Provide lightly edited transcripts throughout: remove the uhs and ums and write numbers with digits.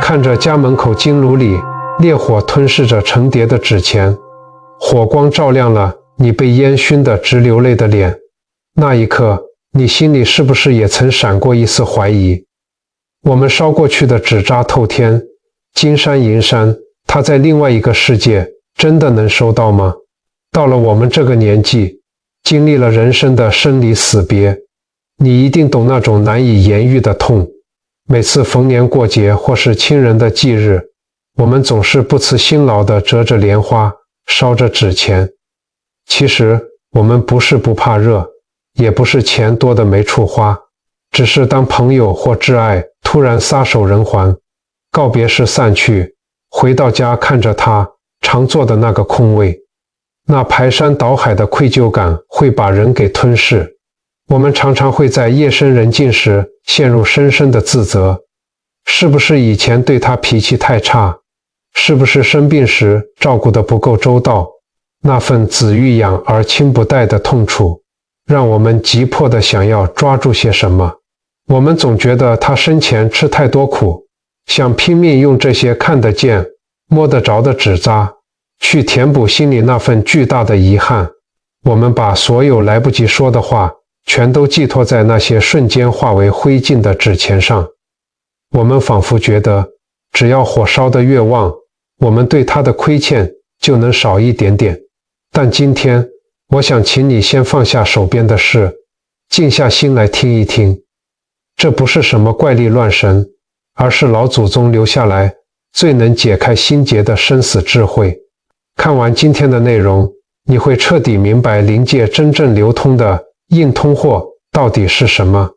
看着家门口金炉里烈火吞噬着成叠的纸钱，火光照亮了你被烟熏得直流泪的脸，那一刻，你心里是不是也曾闪过一丝怀疑？我们烧过去的纸扎透天，金山银山，它在另外一个世界真的能收到吗？到了我们这个年纪，经历了人生的生离死别，你一定懂那种难以言喻的痛。每次逢年过节或是亲人的忌日，我们总是不辞辛劳地折着莲花，烧着纸钱。其实我们不是不怕热，也不是钱多的没处花，只是当朋友或挚爱突然撒手人寰，告别式散去，回到家看着他常坐的那个空位，那排山倒海的愧疚感会把人给吞噬。我们常常会在夜深人静时陷入深深的自责，是不是以前对他脾气太差？是不是生病时照顾得不够周到？那份子欲养而亲不待的痛楚，让我们急迫地想要抓住些什么。我们总觉得他生前吃太多苦，想拼命用这些看得见、摸得着的纸扎，去填补心里那份巨大的遗憾。我们把所有来不及说的话，全都寄托在那些瞬间化为灰烬的纸钱上。我们仿佛觉得，只要火烧得越旺，我们对他的亏欠就能少一点点。但今天，我想请你先放下手边的事，静下心来听一听。这不是什么怪力乱神，而是老祖宗留下来最能解开心结的生死智慧。看完今天的内容，你会彻底明白灵界真正流通的硬通货到底是什么。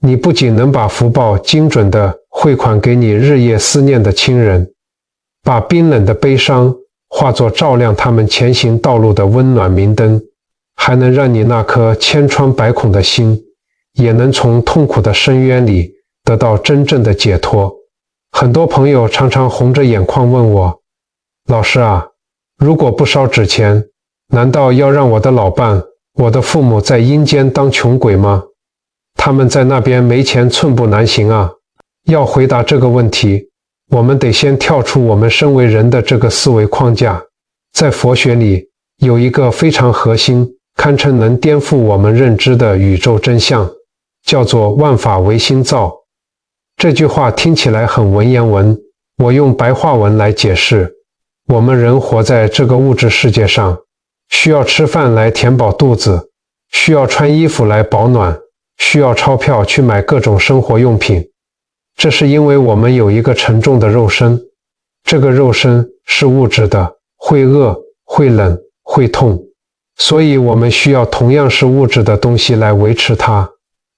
你不仅能把福报精准地汇款给你日夜思念的亲人，把冰冷的悲伤化作照亮他们前行道路的温暖明灯，还能让你那颗千疮百孔的心，也能从痛苦的深渊里得到真正的解脱。很多朋友常常红着眼眶问我，老师啊，如果不烧纸钱，难道要让我的老伴、我的父母在阴间当穷鬼吗？他们在那边没钱寸步难行啊。要回答这个问题，我们得先跳出我们身为人的这个思维框架。在佛学里，有一个非常核心，堪称能颠覆我们认知的宇宙真相，叫做万法唯心造。这句话听起来很文言文，我用白话文来解释。我们人活在这个物质世界上，需要吃饭来填饱肚子，需要穿衣服来保暖，需要钞票去买各种生活用品。这是因为我们有一个沉重的肉身，这个肉身是物质的，会饿、会冷、会痛，所以我们需要同样是物质的东西来维持它。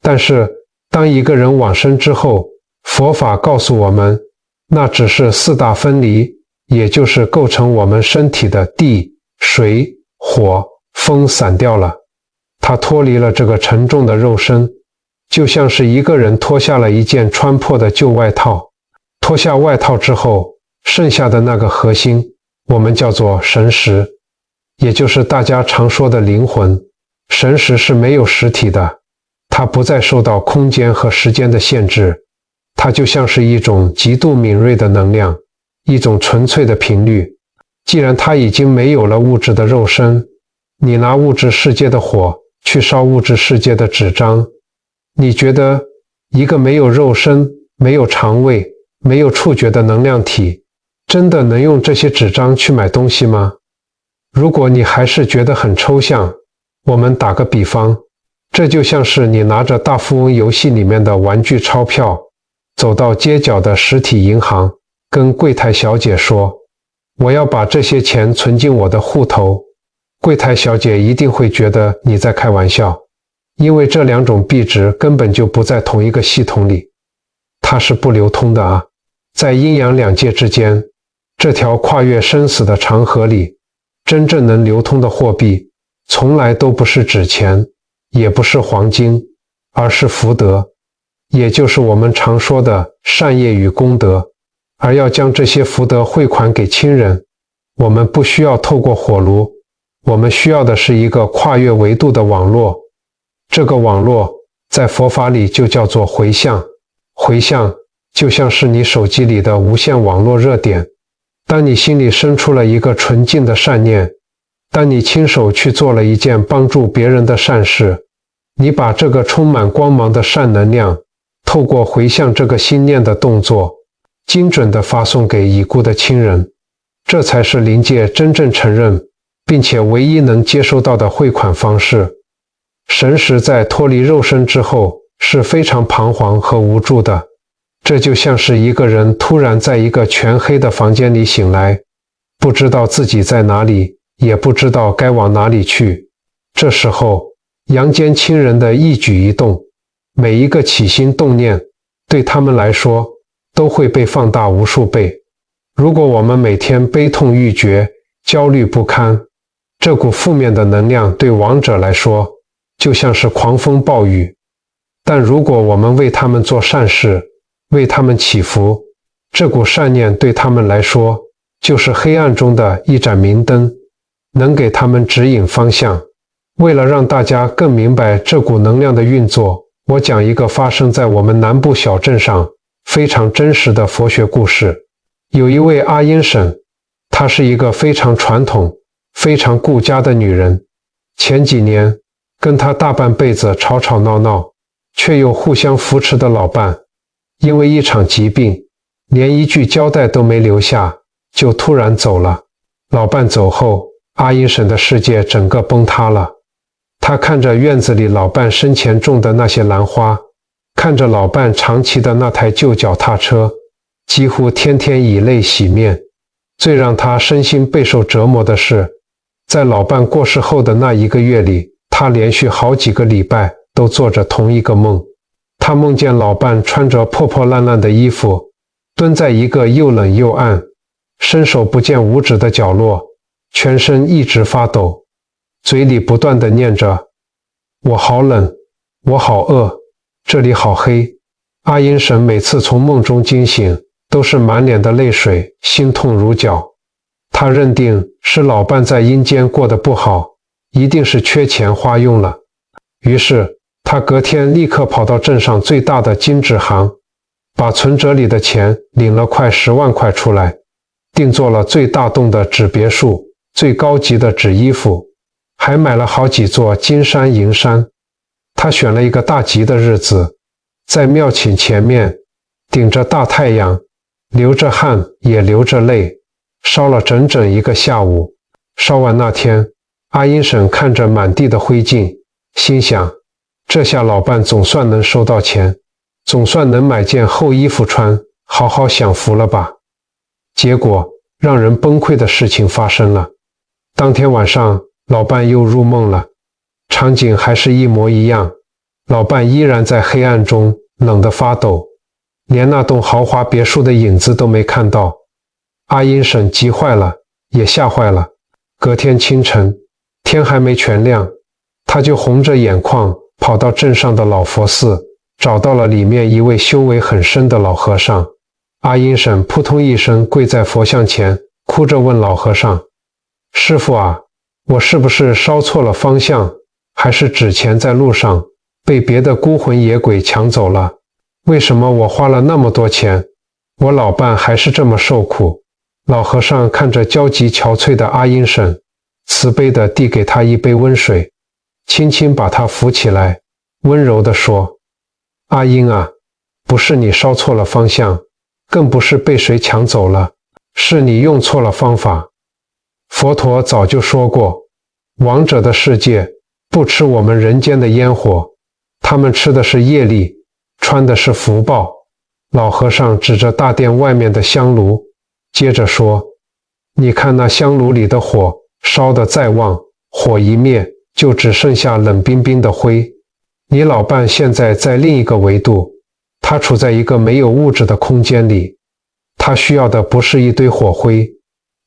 但是当一个人往生之后，佛法告诉我们，那只是四大分离，也就是构成我们身体的地、水、火、风散掉了，他脱离了这个沉重的肉身，就像是一个人脱下了一件穿破的旧外套。脱下外套之后，剩下的那个核心，我们叫做神识，也就是大家常说的灵魂。神识是没有实体的，它不再受到空间和时间的限制，它就像是一种极度敏锐的能量，一种纯粹的频率。既然它已经没有了物质的肉身，你拿物质世界的火去烧物质世界的纸张，你觉得一个没有肉身、没有肠胃、没有触觉的能量体，真的能用这些纸张去买东西吗？如果你还是觉得很抽象，我们打个比方，这就像是你拿着大富翁游戏里面的玩具钞票，走到街角的实体银行，跟柜台小姐说，我要把这些钱存进我的户头。柜台小姐一定会觉得你在开玩笑，因为这两种币值根本就不在同一个系统里，它是不流通的啊。在阴阳两界之间，这条跨越生死的长河里，真正能流通的货币，从来都不是纸钱，也不是黄金，而是福德，也就是我们常说的善业与功德。而要将这些福德汇款给亲人，我们不需要透过火炉，我们需要的是一个跨越维度的网络。这个网络在佛法里就叫做回向。回向就像是你手机里的无线网络热点。当你心里生出了一个纯净的善念，当你亲手去做了一件帮助别人的善事，你把这个充满光芒的善能量，透过回向这个心念的动作，精准地发送给已故的亲人。这才是灵界真正承认并且唯一能接收到的汇款方式。神识在脱离肉身之后是非常彷徨和无助的，这就像是一个人突然在一个全黑的房间里醒来，不知道自己在哪里，也不知道该往哪里去。这时候，阳间亲人的一举一动，每一个起心动念，对他们来说都会被放大无数倍。如果我们每天悲痛欲绝、焦虑不堪，这股负面的能量对亡者来说就像是狂风暴雨。但如果我们为他们做善事，为他们祈福，这股善念对他们来说就是黑暗中的一盏明灯，能给他们指引方向。为了让大家更明白这股能量的运作，我讲一个发生在我们南部小镇上非常真实的佛学故事。有一位阿英婶，她是一个非常传统、非常顾家的女人。前几年跟她大半辈子吵吵闹闹，却又互相扶持的老伴，因为一场疾病，连一句交代都没留下，就突然走了。老伴走后，阿英婶的世界整个崩塌了。她看着院子里老伴生前种的那些兰花，看着老伴长骑的那台旧脚踏车，几乎天天以泪洗面。最让她身心备受折磨的是，在老伴过世后的那1个月里，她连续好几个礼拜都做着同一个梦。她梦见老伴穿着破破烂烂的衣服，蹲在一个又冷又暗、伸手不见五指的角落，全身一直发抖，嘴里不断地念着：我好冷，我好饿，这里好黑。阿英婶每次从梦中惊醒，都是满脸的泪水，心痛如绞。她认定是老伴在阴间过得不好，一定是缺钱花用了。于是她隔天立刻跑到镇上最大的金纸行，把存折里的钱领了快10万块出来，定做了最大栋的纸别墅，最高级的纸衣服，还买了好几座金山银山。她选了一个大吉的日子，在庙寝前面顶着大太阳，流着汗也流着泪，烧了整整1个下午。烧完那天，阿英婶看着满地的灰烬，心想，这下老伴总算能收到钱，总算能买件厚衣服穿，好好享福了吧。结果让人崩溃的事情发生了。当天晚上，老伴又入梦了，场景还是一模一样，老伴依然在黑暗中冷得发抖，连那栋豪华别墅的影子都没看到。阿英婶急坏了，也吓坏了。隔天清晨，天还没全亮，她就红着眼眶跑到镇上的老佛寺，找到了里面一位修为很深的老和尚。阿英婶扑通一声跪在佛像前，哭着问老和尚：师父啊，我是不是烧错了方向，还是纸钱在路上被别的孤魂野鬼抢走了？为什么我花了那么多钱，我老伴还是这么受苦？老和尚看着焦急憔悴的阿英婶，慈悲地递给她一杯温水，轻轻把她扶起来，温柔地说：阿英啊，不是你烧错了方向，更不是被谁抢走了，是你用错了方法。佛陀早就说过，亡者的世界不吃我们人间的烟火，他们吃的是业力，穿的是福报。老和尚指着大殿外面的香炉，接着说：你看那香炉里的火烧得再旺，火一灭就只剩下冷冰冰的灰。你老伴现在在另一个维度，他处在一个没有物质的空间里，他需要的不是一堆火灰，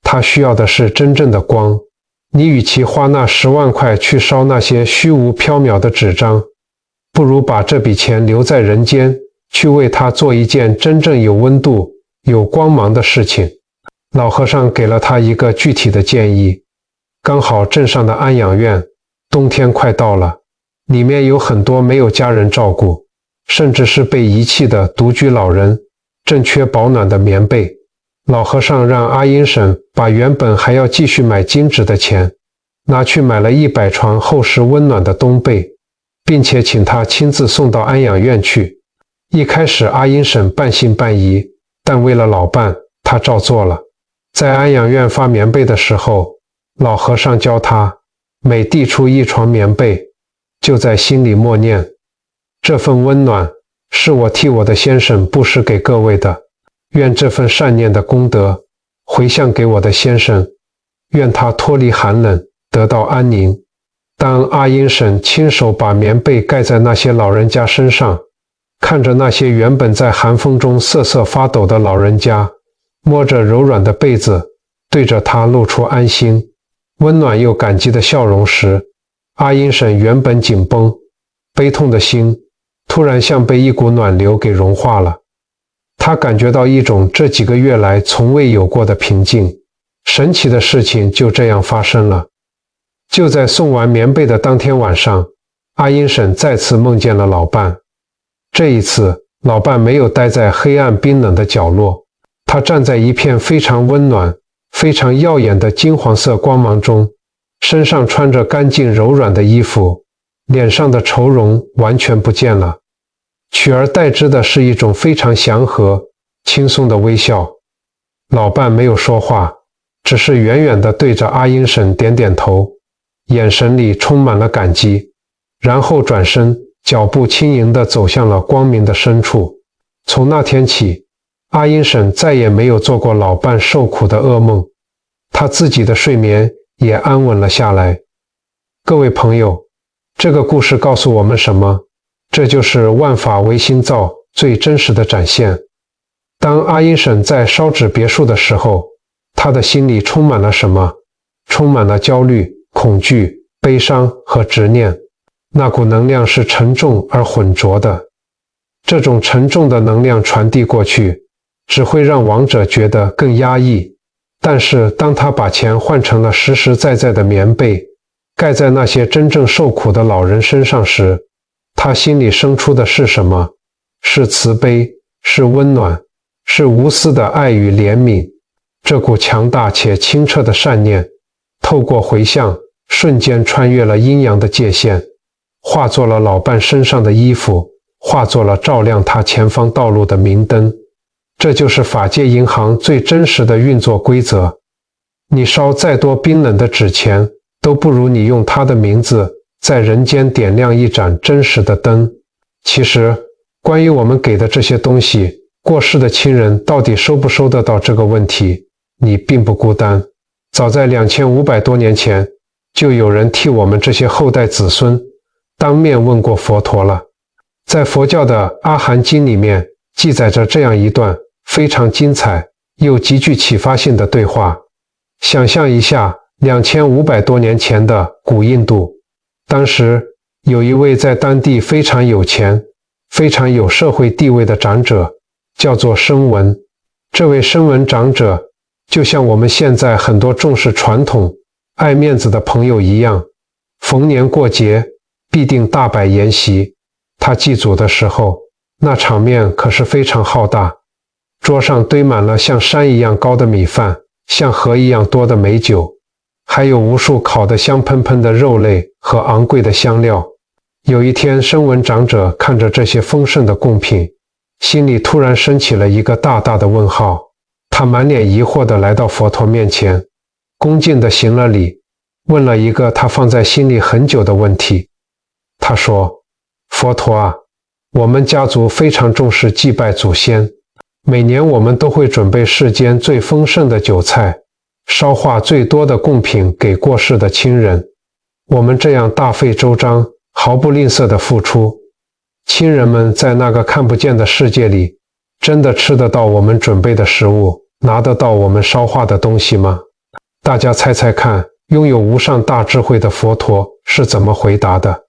他需要的是真正的光。你与其花那10万块去烧那些虚无缥缈的纸张，不如把这笔钱留在人间，去为他做一件真正有温度、有光芒的事情。老和尚给了他一个具体的建议。刚好镇上的安养院冬天快到了，里面有很多没有家人照顾，甚至是被遗弃的独居老人，正缺保暖的棉被。老和尚让阿英婶把原本还要继续买金纸的钱，拿去买了100床厚实温暖的冬被，并且请他亲自送到安养院去。一开始阿英婶半信半疑，但为了老伴，她照做了。在安养院发棉被的时候，老和尚教她，每递出1床棉被，就在心里默念：这份温暖是我替我的先生布施给各位的，愿这份善念的功德回向给我的先生，愿他脱离寒冷，得到安宁。当阿英婶亲手把棉被盖在那些老人家身上，看着那些原本在寒风中瑟瑟发抖的老人家，摸着柔软的被子，对着他露出安心、温暖又感激的笑容时，阿英婶原本紧绷、悲痛的心，突然像被一股暖流给融化了。她感觉到一种这几个月来从未有过的平静。神奇的事情就这样发生了。就在送完棉被的当天晚上，阿英婶再次梦见了老伴。这一次，老伴没有待在黑暗冰冷的角落，他站在一片非常温暖、非常耀眼的金黄色光芒中，身上穿着干净柔软的衣服，脸上的愁容完全不见了，取而代之的是一种非常祥和、轻松的微笑。老伴没有说话，只是远远地对着阿英婶点点头，眼神里充满了感激，然后转身，脚步轻盈地走向了光明的深处。从那天起，阿英婶再也没有做过老伴受苦的噩梦，她自己的睡眠也安稳了下来。各位朋友，这个故事告诉我们什么？这就是万法唯心造最真实的展现。当阿英婶在烧纸别墅的时候，她的心里充满了什么？充满了焦虑、恐惧、悲伤和执念。那股能量是沉重而浑浊的，这种沉重的能量传递过去，只会让亡者觉得更压抑。但是当他把钱换成了实实在在的棉被，盖在那些真正受苦的老人身上时，他心里生出的是什么？是慈悲，是温暖，是无私的爱与怜悯。这股强大且清澈的善念，透过回向，瞬间穿越了阴阳的界限，化作了老伴身上的衣服，化作了照亮他前方道路的明灯。这就是法界银行最真实的运作规则。你烧再多冰冷的纸钱，都不如你用他的名字在人间点亮一盏真实的灯。其实，关于我们给的这些东西，过世的亲人到底收不收得到这个问题，你并不孤单。早在2500多年前，就有人替我们这些后代子孙当面问过佛陀了。在佛教的《阿含经》里面记载着这样一段非常精彩又极具启发性的对话。想象一下2500多年前的古印度，当时有一位在当地非常有钱、非常有社会地位的长者，叫做声闻。这位声闻长者就像我们现在很多重视传统、爱面子的朋友一样，逢年过节必定大摆筵席。他祭祖的时候，那场面可是非常浩大，桌上堆满了像山一样高的米饭，像河一样多的美酒，还有无数烤得香喷喷的肉类和昂贵的香料。有一天，声闻长者看着这些丰盛的贡品，心里突然升起了一个大大的问号。他满脸疑惑地来到佛陀面前，恭敬地行了礼，问了一个他放在心里很久的问题。他说：佛陀啊，我们家族非常重视祭拜祖先，每年我们都会准备世间最丰盛的酒菜，烧化最多的贡品给过世的亲人。我们这样大费周章，毫不吝啬地付出，亲人们在那个看不见的世界里，真的吃得到我们准备的食物，拿得到我们烧化的东西吗？大家猜猜看，拥有无上大智慧的佛陀是怎么回答的？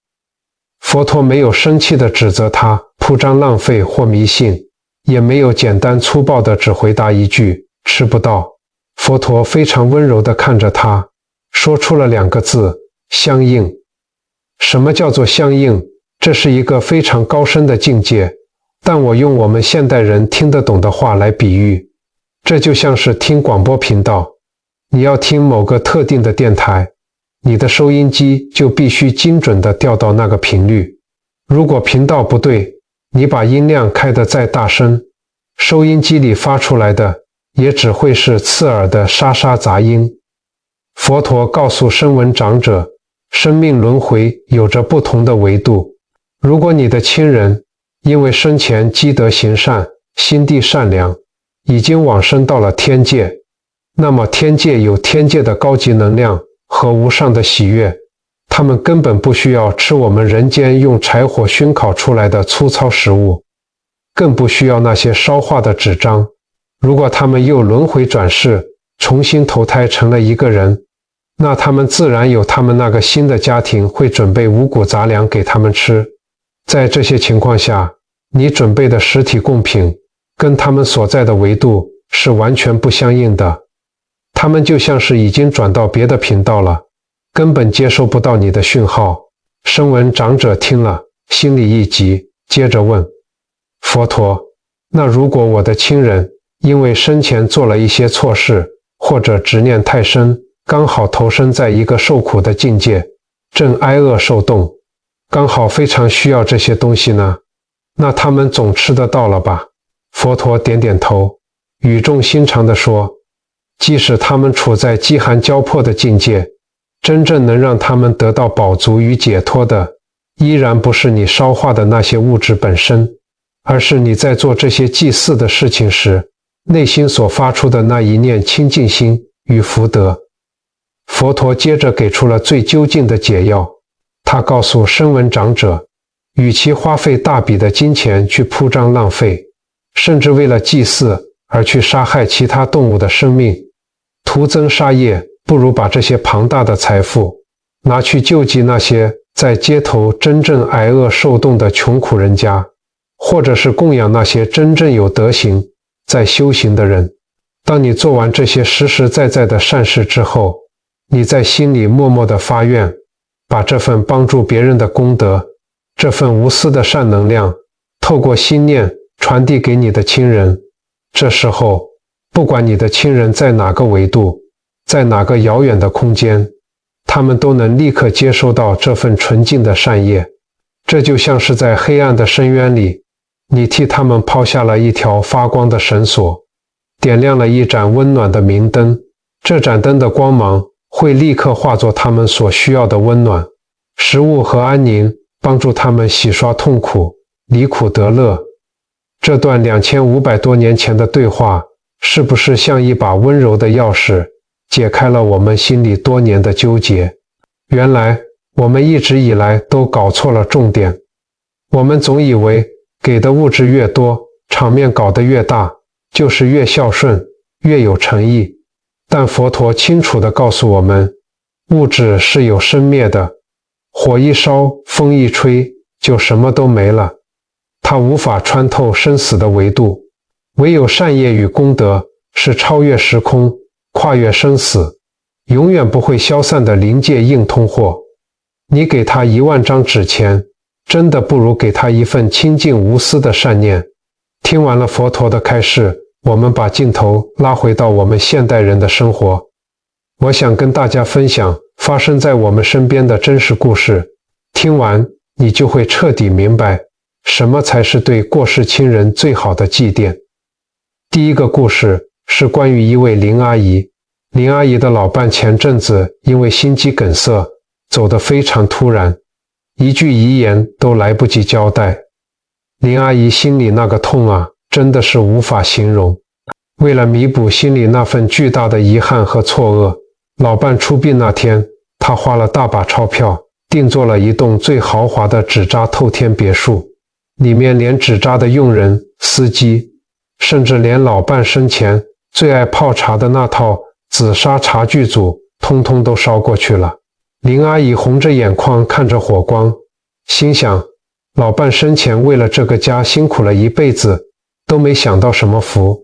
佛陀没有生气地指责他铺张浪费或迷信，也没有简单粗暴地只回答一句吃不到。佛陀非常温柔地看着他，说出了2个字：相应。什么叫做相应？这是一个非常高深的境界。但我用我们现代人听得懂的话来比喻，这就像是听广播频道，你要听某个特定的电台，你的收音机就必须精准地调到那个频率。如果频道不对，你把音量开得再大声，收音机里发出来的也只会是刺耳的沙沙杂音。佛陀告诉声闻长者，生命轮回有着不同的维度。如果你的亲人因为生前积德行善，心地善良，已经往生到了天界，那么天界有天界的高级能量和无上的喜悦，他们根本不需要吃我们人间用柴火熏烤出来的粗糙食物，更不需要那些烧化的纸张。如果他们又轮回转世，重新投胎成了一个人，那他们自然有他们那个新的家庭会准备五谷杂粮给他们吃。在这些情况下，你准备的实体贡品跟他们所在的维度是完全不相应的，他们就像是已经转到别的频道了，根本接收不到你的讯号。声闻长者听了，心里一急，接着问佛陀，那如果我的亲人因为生前做了一些错事，或者执念太深，刚好投身在一个受苦的境界，正挨饿受冻，刚好非常需要这些东西呢，那他们总吃得到了吧？佛陀点点头，语重心长地说，即使他们处在饥寒交迫的境界，真正能让他们得到饱足与解脱的，依然不是你烧化的那些物质本身，而是你在做这些祭祀的事情时，内心所发出的那一念清净心与福德。佛陀接着给出了最究竟的解药，他告诉声闻长者，与其花费大笔的金钱去铺张浪费，甚至为了祭祀而去杀害其他动物的生命，徒增杀业，不如把这些庞大的财富拿去救济那些在街头真正挨饿受冻的穷苦人家，或者是供养那些真正有德行在修行的人。当你做完这些实实在在的善事之后，你在心里默默地发愿，把这份帮助别人的功德，这份无私的善能量，透过心念传递给你的亲人。这时候，不管你的亲人在哪个维度，在哪个遥远的空间，他们都能立刻接收到这份纯净的善业。这就像是在黑暗的深渊里，你替他们抛下了一条发光的绳索，点亮了一盏温暖的明灯。这盏灯的光芒会立刻化作他们所需要的温暖、食物和安宁，帮助他们洗刷痛苦，离苦得乐。这段2500多年前的对话，是不是像一把温柔的钥匙，解开了我们心里多年的纠结？原来我们一直以来都搞错了重点，我们总以为给的物质越多，场面搞得越大，就是越孝顺，越有诚意。但佛陀清楚地告诉我们，物质是有生灭的，火一烧，风一吹，就什么都没了。它无法穿透生死的维度，唯有善业与功德是超越时空，跨越生死，永远不会消散的临界硬通货。你给他10000张纸钱，真的不如给他一份清净无私的善念。听完了佛陀的开示，我们把镜头拉回到我们现代人的生活。我想跟大家分享发生在我们身边的真实故事，听完你就会彻底明白什么才是对过世亲人最好的祭奠。第一个故事是关于一位林阿姨。林阿姨的老伴前阵子因为心肌梗塞走得非常突然，一句遗言都来不及交代。林阿姨心里那个痛啊，真的是无法形容。为了弥补心里那份巨大的遗憾和错愕，老伴出殡那天，她花了大把钞票定做了一栋最豪华的纸扎透天别墅，里面连纸扎的佣人、司机，甚至连老伴生前最爱泡茶的那套紫砂茶具组，通通都烧过去了。林阿姨红着眼眶看着火光，心想，老伴生前为了这个家辛苦了一辈子，都没享到什么福，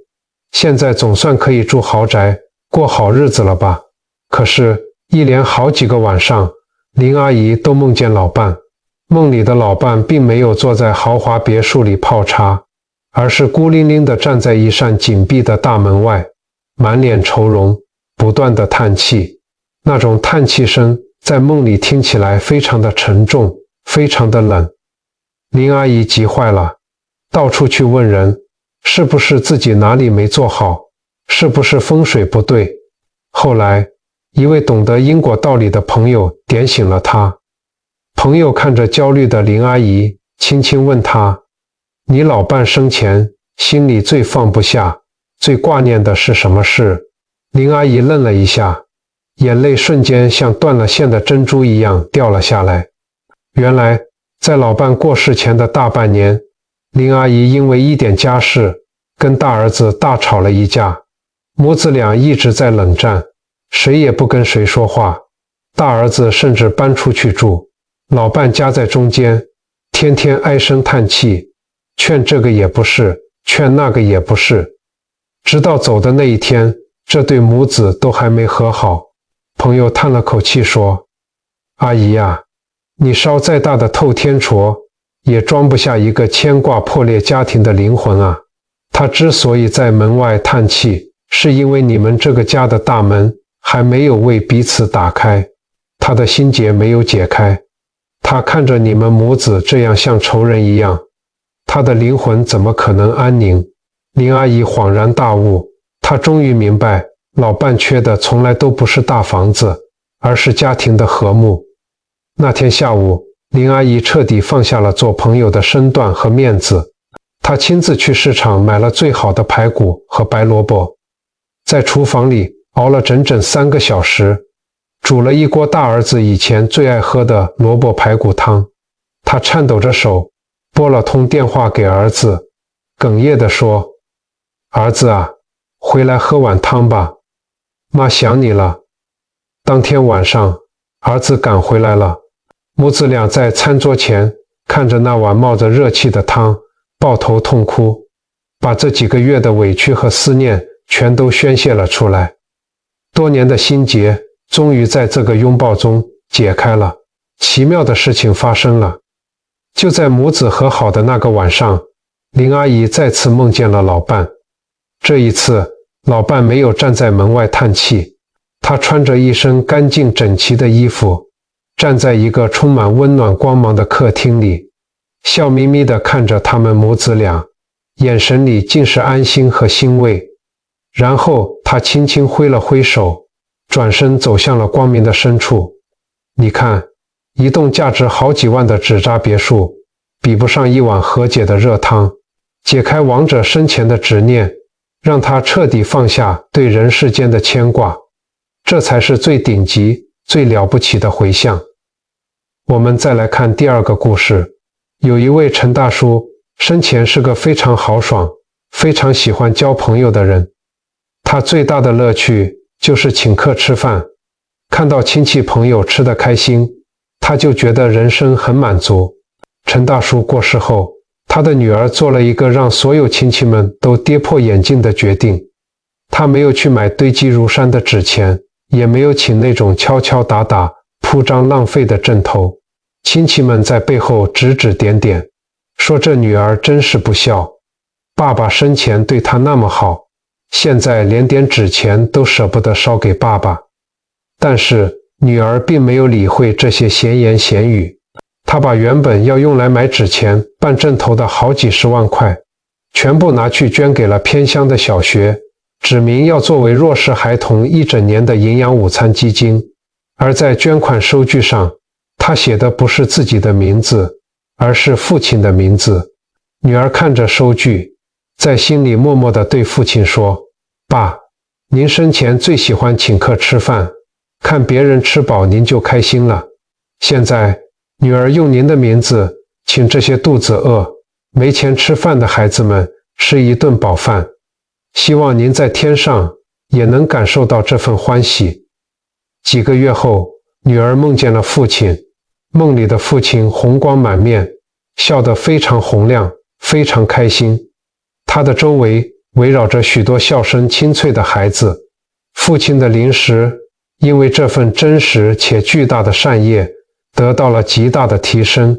现在总算可以住豪宅，过好日子了吧。可是一连好几个晚上，林阿姨都梦见老伴，梦里的老伴并没有坐在豪华别墅里泡茶，而是孤零零地站在一扇紧闭的大门外，满脸愁容，不断地叹气。那种叹气声在梦里听起来非常的沉重，非常的冷。林阿姨急坏了，到处去问人，是不是自己哪里没做好，是不是风水不对。后来一位懂得因果道理的朋友点醒了她。朋友看着焦虑的林阿姨，轻轻问她，你老伴生前心里最放不下，最挂念的是什么事？林阿姨愣了一下，眼泪瞬间像断了线的珍珠一样掉了下来。原来在老伴过世前的大半年，林阿姨因为一点家事跟大儿子大吵了一架，母子俩一直在冷战，谁也不跟谁说话。大儿子甚至搬出去住，老伴夹在中间，天天唉声叹气，劝这个也不是，劝那个也不是。直到走的那一天，这对母子都还没和好。朋友叹了口气说，阿姨呀，你烧再大的透天戳也装不下一个牵挂破裂家庭的灵魂啊。他之所以在门外叹气，是因为你们这个家的大门还没有为彼此打开，他的心结没有解开。他看着你们母子这样像仇人一样，他的灵魂怎么可能安宁？林阿姨恍然大悟，她终于明白，老伴缺的从来都不是大房子，而是家庭的和睦。那天下午，林阿姨彻底放下了做朋友的身段和面子，她亲自去市场买了最好的排骨和白萝卜，在厨房里熬了整整3个小时，煮了一锅大儿子以前最爱喝的萝卜排骨汤。她颤抖着手拨了通电话给儿子，哽咽地说，儿子啊，回来喝碗汤吧，妈想你了。当天晚上，儿子赶回来了，母子俩在餐桌前看着那碗冒着热气的汤，抱头痛哭，把这几个月的委屈和思念全都宣泄了出来。多年的心结终于在这个拥抱中解开了。奇妙的事情发生了，就在母子和好的那个晚上，林阿姨再次梦见了老伴。这一次，老伴没有站在门外叹气，他穿着一身干净整齐的衣服，站在一个充满温暖光芒的客厅里，笑眯眯地看着他们母子俩，眼神里尽是安心和欣慰。然后他轻轻挥了挥手，转身走向了光明的深处。你看，一栋价值好几万的纸扎别墅，比不上一碗和解的热汤，解开亡者生前的执念，让他彻底放下对人世间的牵挂，这才是最顶级、最了不起的回向。我们再来看第二个故事。有一位陈大叔，生前是个非常豪爽、非常喜欢交朋友的人。他最大的乐趣就是请客吃饭，看到亲戚朋友吃得开心，他就觉得人生很满足。陈大叔过世后，他的女儿做了一个让所有亲戚们都跌破眼镜的决定。他没有去买堆积如山的纸钱，也没有请那种敲敲打打、铺张浪费的阵头。亲戚们在背后指指点点，说这女儿真是不孝，爸爸生前对她那么好，现在连点纸钱都舍不得烧给爸爸。但是女儿并没有理会这些闲言闲语，她把原本要用来买纸钱、办阵头的好几十万块，全部拿去捐给了偏乡的小学，指明要作为弱势孩童一整年的营养午餐基金。而在捐款收据上，她写的不是自己的名字，而是父亲的名字。女儿看着收据，在心里默默地对父亲说，爸，您生前最喜欢请客吃饭，看别人吃饱您就开心了。现在女儿用您的名字请这些肚子饿、没钱吃饭的孩子们吃一顿饱饭，希望您在天上也能感受到这份欢喜。几个月后，女儿梦见了父亲，梦里的父亲红光满面，笑得非常洪亮，非常开心。他的周围围绕着许多笑声清脆的孩子。父亲的灵识因为这份真实且巨大的善业得到了极大的提升，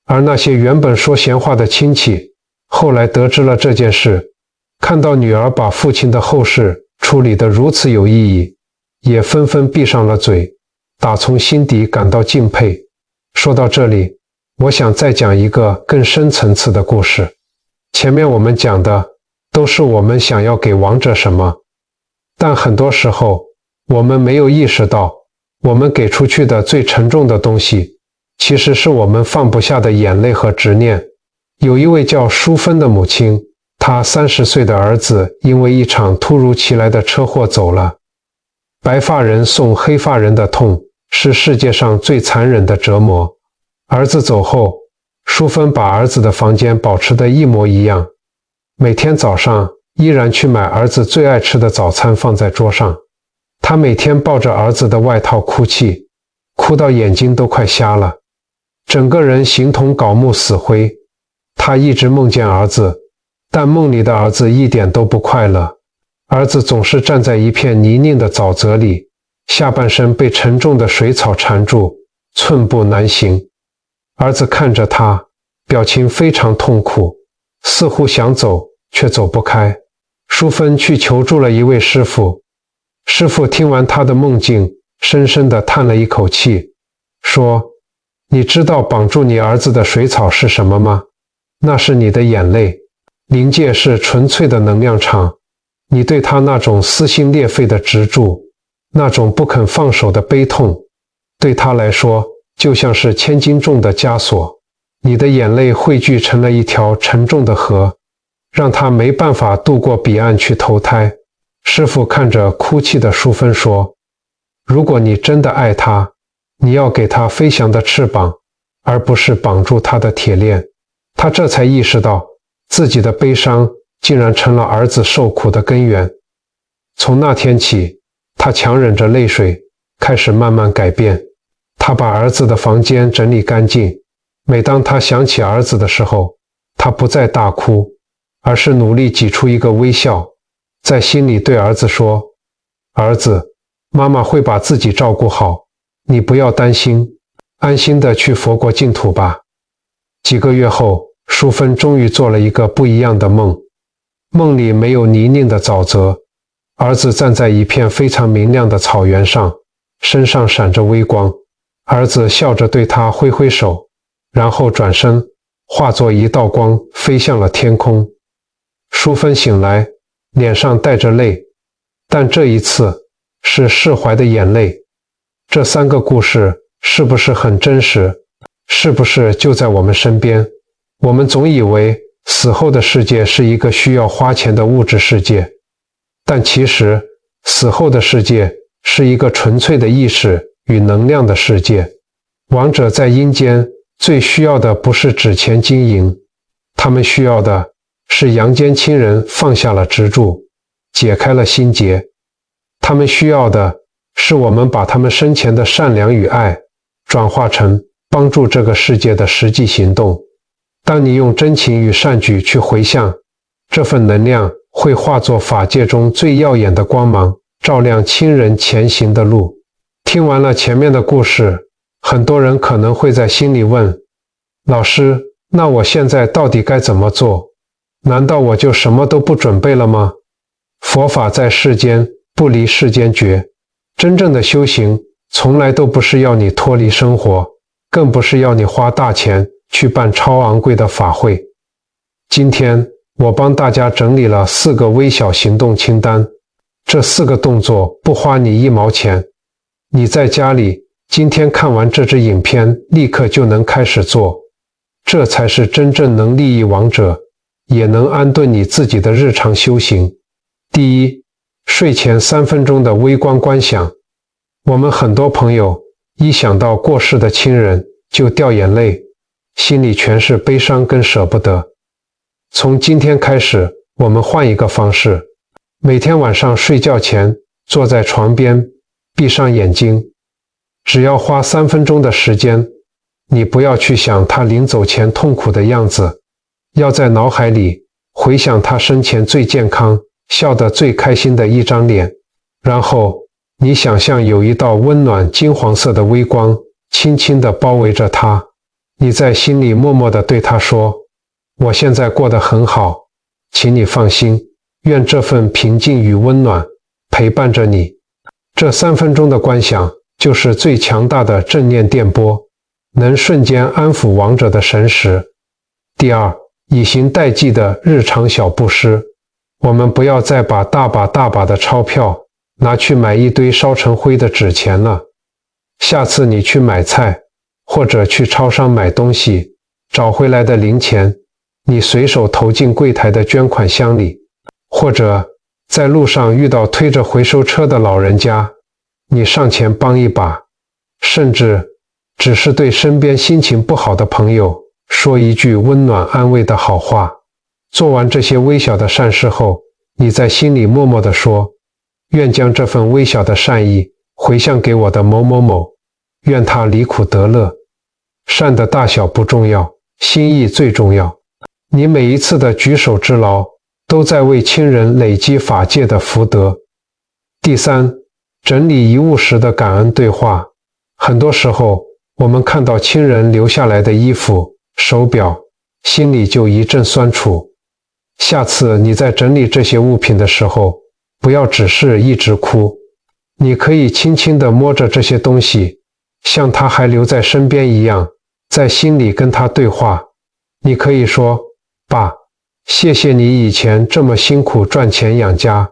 而那些原本说闲话的亲戚后来得知了这件事，看到女儿把父亲的后事处理得如此有意义，也纷纷闭上了嘴，打从心底感到敬佩。说到这里，我想再讲一个更深层次的故事。前面我们讲的都是我们想要给亡者什么，但很多时候我们没有意识到，我们给出去的最沉重的东西，其实是我们放不下的眼泪和执念。有一位叫淑芬的母亲，她30岁的儿子因为一场突如其来的车祸走了。白发人送黑发人的痛，是世界上最残忍的折磨。儿子走后，淑芬把儿子的房间保持得一模一样，每天早上依然去买儿子最爱吃的早餐放在桌上。她每天抱着儿子的外套哭泣，哭到眼睛都快瞎了，整个人形同槁木死灰。她一直梦见儿子，但梦里的儿子一点都不快乐。儿子总是站在一片泥泞的沼泽里，下半身被沉重的水草缠住，寸步难行。儿子看着他，表情非常痛苦，似乎想走却走不开。淑芬去求助了一位师傅，师傅听完他的梦境，深深地叹了一口气，说：你知道绑住你儿子的水草是什么吗？那是你的眼泪。灵界是纯粹的能量场，你对他那种撕心裂肺的执着，那种不肯放手的悲痛，对他来说就像是千斤重的枷锁。你的眼泪汇聚成了一条沉重的河，让他没办法渡过彼岸去投胎。师父看着哭泣的淑芬说：如果你真的爱他，你要给他飞翔的翅膀，而不是绑住他的铁链。他这才意识到自己的悲伤竟然成了儿子受苦的根源。从那天起，他强忍着泪水，开始慢慢改变。他把儿子的房间整理干净，每当他想起儿子的时候，他不再大哭，而是努力挤出一个微笑，在心里对儿子说：儿子，妈妈会把自己照顾好，你不要担心，安心地去佛国净土吧。几个月后，淑芬终于做了一个不一样的梦。梦里没有泥泞的沼泽，儿子站在一片非常明亮的草原上，身上闪着微光。儿子笑着对他挥挥手，然后转身，化作一道光飞向了天空。淑芬醒来，脸上带着泪，但这一次是释怀的眼泪。这3个故事是不是很真实？是不是就在我们身边？我们总以为死后的世界是一个需要花钱的物质世界，但其实死后的世界是一个纯粹的意识与能量的世界。亡者在阴间最需要的不是纸钱金银，他们需要的是阳间亲人放下了执着，解开了心结。他们需要的是我们把他们生前的善良与爱转化成帮助这个世界的实际行动。当你用真情与善举去回向，这份能量会化作法界中最耀眼的光芒，照亮亲人前行的路。听完了前面的故事，很多人可能会在心里问：老师，那我现在到底该怎么做？难道我就什么都不准备了吗？佛法在世间，不离世间觉。真正的修行从来都不是要你脱离生活，更不是要你花大钱去办超昂贵的法会。今天我帮大家整理了4个微小行动清单，这4个动作不花你1毛钱，你在家里今天看完这支影片立刻就能开始做，这才是真正能利益亡者，也能安顿你自己的日常修行。第一，睡前3分钟的微观观想。我们很多朋友一想到过世的亲人就掉眼泪，心里全是悲伤跟舍不得。从今天开始，我们换一个方式，每天晚上睡觉前坐在床边，闭上眼睛，只要花3分钟的时间，你不要去想他临走前痛苦的样子，要在脑海里回想他生前最健康、笑得最开心的一张脸，然后你想象有一道温暖金黄色的微光轻轻地包围着他，你在心里默默地对他说：我现在过得很好，请你放心，愿这份平静与温暖陪伴着你。这3分钟的观想就是最强大的正念电波，能瞬间安抚亡者的神识。第二，以刑代祭的日常小布施，我们不要再把大把的钞票拿去买一堆烧成灰的纸钱了。下次你去买菜，或者去超商买东西，找回来的零钱，你随手投进柜台的捐款箱里，或者在路上遇到推着回收车的老人家，你上前帮一把，甚至只是对身边心情不好的朋友说一句温暖安慰的好话。做完这些微小的善事后，你在心里默默地说，愿将这份微小的善意回向给我的某某某，愿他离苦得乐。善的大小不重要，心意最重要。你每一次的举手之劳，都在为亲人累积法界的福德。第三，整理遗物时的感恩对话。很多时候，我们看到亲人留下来的衣服、手表，心里就一阵酸楚。下次你在整理这些物品的时候，不要只是一直哭，你可以轻轻地摸着这些东西，像他还留在身边一样，在心里跟他对话。你可以说，爸，谢谢你以前这么辛苦赚钱养家。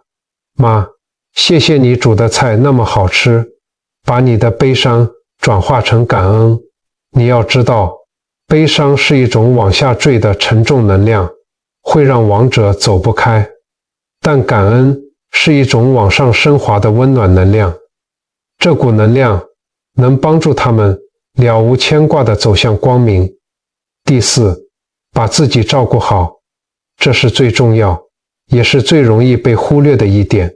妈，谢谢你煮的菜那么好吃，把你的悲伤转化成感恩。你要知道，悲伤是一种往下坠的沉重能量，会让亡者走不开，但感恩是一种往上升华的温暖能量，这股能量能帮助他们了无牵挂地走向光明。第四，把自己照顾好，这是最重要，也是最容易被忽略的一点。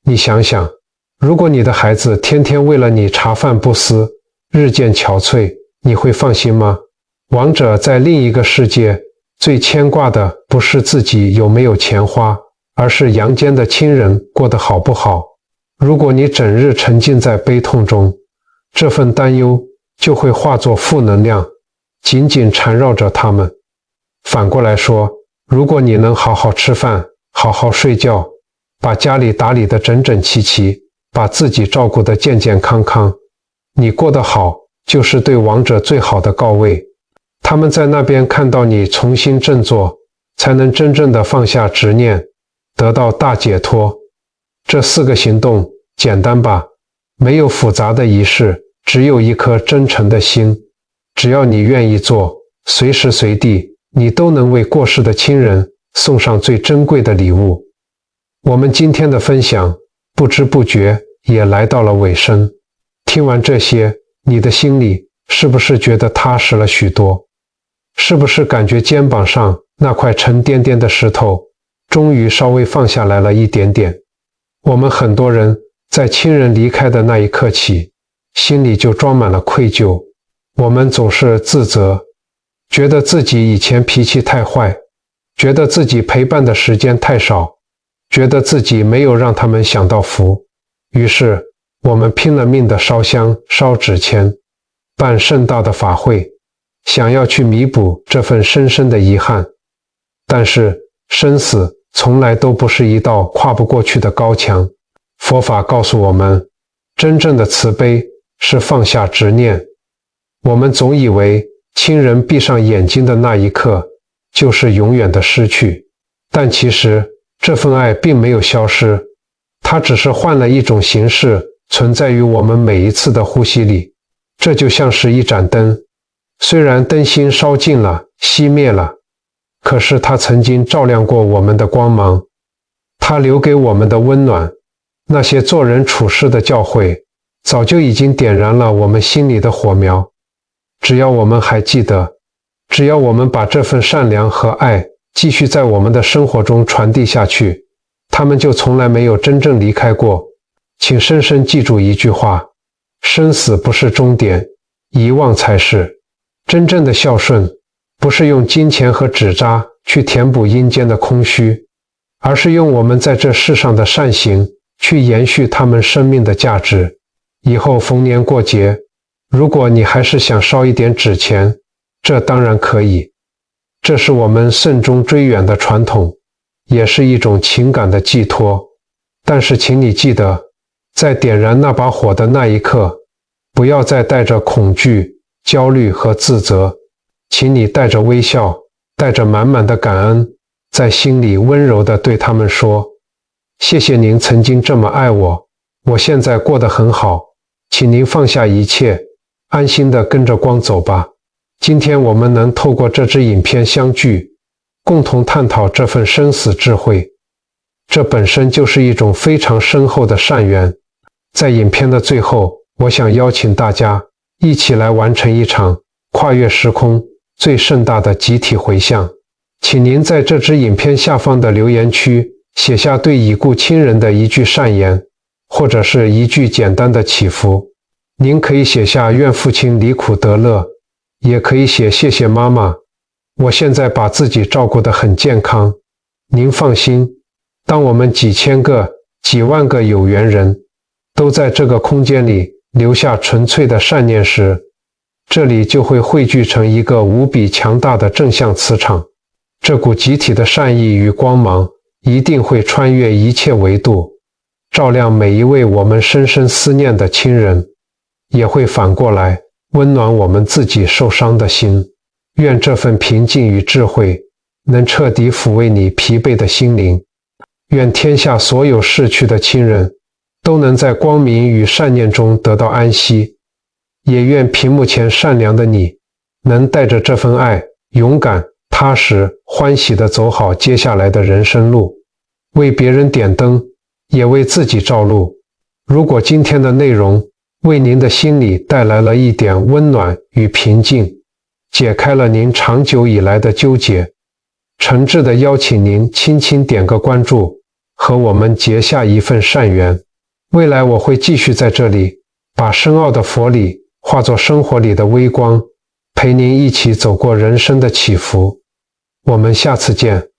你想想，如果你的孩子天天为了你茶饭不思，日渐憔悴，你会放心吗？亡者在另一个世界最牵挂的不是自己有没有钱花，而是阳间的亲人过得好不好。如果你整日沉浸在悲痛中，这份担忧就会化作负能量，紧紧缠绕着他们。反过来说，如果你能好好吃饭，好好睡觉，把家里打理得整整齐齐，把自己照顾得健健康康，你过得好，就是对亡者最好的告慰。他们在那边看到你重新振作，才能真正的放下执念，得到大解脱。这4个行动简单吧，没有复杂的仪式，只有一颗真诚的心。只要你愿意做，随时随地你都能为过世的亲人送上最珍贵的礼物。我们今天的分享不知不觉也来到了尾声。听完这些，你的心里是不是觉得踏实了许多？是不是感觉肩膀上那块沉甸甸的石头终于稍微放下来了一点点？我们很多人在亲人离开的那一刻起，心里就装满了愧疚。我们总是自责，觉得自己以前脾气太坏，觉得自己陪伴的时间太少，觉得自己没有让他们享到福。于是我们拼了命的烧香烧纸钱，办盛大的法会，想要去弥补这份深深的遗憾。但是生死从来都不是一道跨不过去的高墙。佛法告诉我们，真正的慈悲是放下执念。我们总以为亲人闭上眼睛的那一刻就是永远的失去，但其实这份爱并没有消失，它只是换了一种形式存在于我们每一次的呼吸里。这就像是一盏灯，虽然灯芯烧尽了，熄灭了，可是它曾经照亮过我们的光芒，它留给我们的温暖，那些做人处事的教诲，早就已经点燃了我们心里的火苗。只要我们还记得，只要我们把这份善良和爱继续在我们的生活中传递下去，他们就从来没有真正离开过。请深深记住一句话，生死不是终点，遗忘才是。真正的孝顺不是用金钱和纸扎去填补阴间的空虚，而是用我们在这世上的善行去延续他们生命的价值。以后逢年过节，如果你还是想烧一点纸钱，这当然可以。这是我们慎终追远的传统，也是一种情感的寄托。但是请你记得，在点燃那把火的那一刻，不要再带着恐惧、焦虑和自责，请你带着微笑，带着满满的感恩，在心里温柔地对他们说：谢谢您曾经这么爱我，我现在过得很好，请您放下一切，安心地跟着光走吧。今天我们能透过这支影片相聚，共同探讨这份生死智慧，这本身就是一种非常深厚的善缘。在影片的最后，我想邀请大家一起来完成一场跨越时空最盛大的集体回向。请您在这支影片下方的留言区写下对已故亲人的一句善言，或者是一句简单的祈福。您可以写下愿父亲离苦得乐，也可以写谢谢妈妈，我现在把自己照顾得很健康。您放心，当我们几千个、几万个有缘人都在这个空间里留下纯粹的善念时，这里就会汇聚成一个无比强大的正向磁场。这股集体的善意与光芒一定会穿越一切维度，照亮每一位我们深深思念的亲人，也会反过来温暖我们自己受伤的心。愿这份平静与智慧能彻底抚慰你疲惫的心灵。愿天下所有逝去的亲人都能在光明与善念中得到安息。也愿屏幕前善良的你能带着这份爱，勇敢、踏实、欢喜地走好接下来的人生路，为别人点灯，也为自己照路。如果今天的内容为您的心里带来了一点温暖与平静，解开了您长久以来的纠结，诚挚地邀请您轻轻点个关注，和我们结下一份善缘。未来我会继续在这里，把深奥的佛理化作生活里的微光，陪您一起走过人生的起伏。我们下次见。